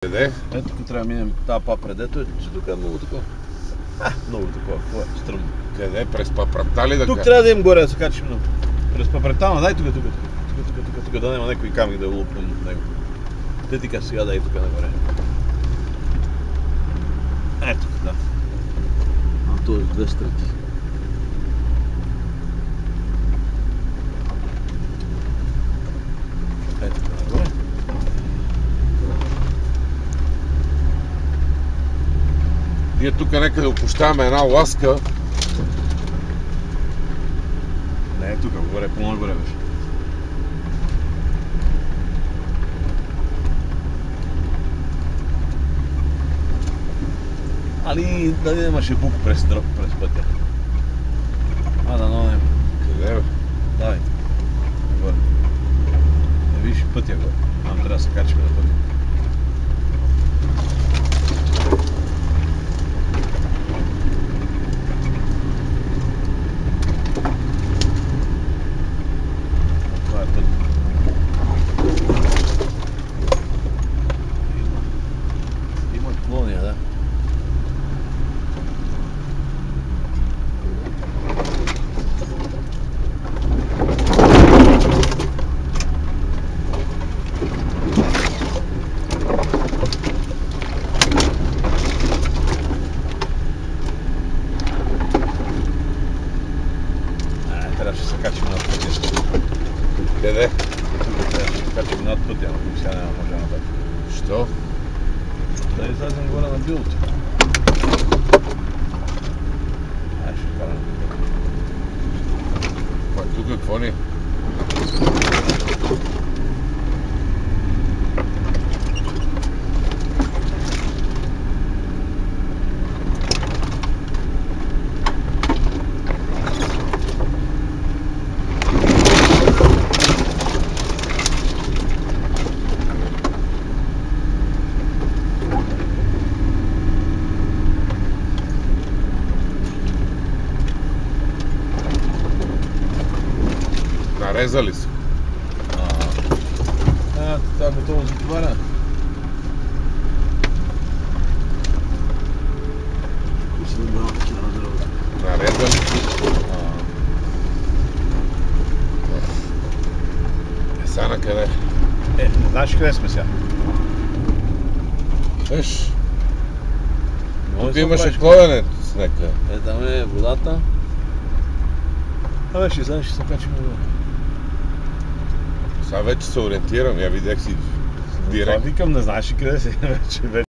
Къде? Ето тук трябва да минем тази папред, ето че тук е много такова. Много такова, какво е? Стръмно. Къде? През папрата ли да Тук трябва да им горе да се качим на... През папрета, ама дай тук, да няма някой камък да лупнем от него. Те така сега дай тук нагоре. Ето, да. А то е 200. Ето тук нагоре. Ние тук някъде опущаваме една ласка. Не, тук, горе, по-нагоре беше. Али дали нямаше бук през пътя? Да нанем. Къде бе? Давай. Горе. Не виж пътя горе. Там трябва да се качим на пътя. Това е път. Има колония, да. Трябваше да се качим над пътя. Къде? Тук трябваше да се качим над пътя, но тук сега няма може нататък. Що? Да излезем горе на билото. Ще карам. Па тук какво ни? Нарезали се. Това е готово за товара. Нарезали се. Сега на къде? Не знаеш къде сме сега? Виж. Тук имаше ходене с някъде. Там е водата. Ще знаеш, ще се качим на вода. Сега вече се ориентирам, я видях си директно. Това викам, не знаеш ли къде си вече.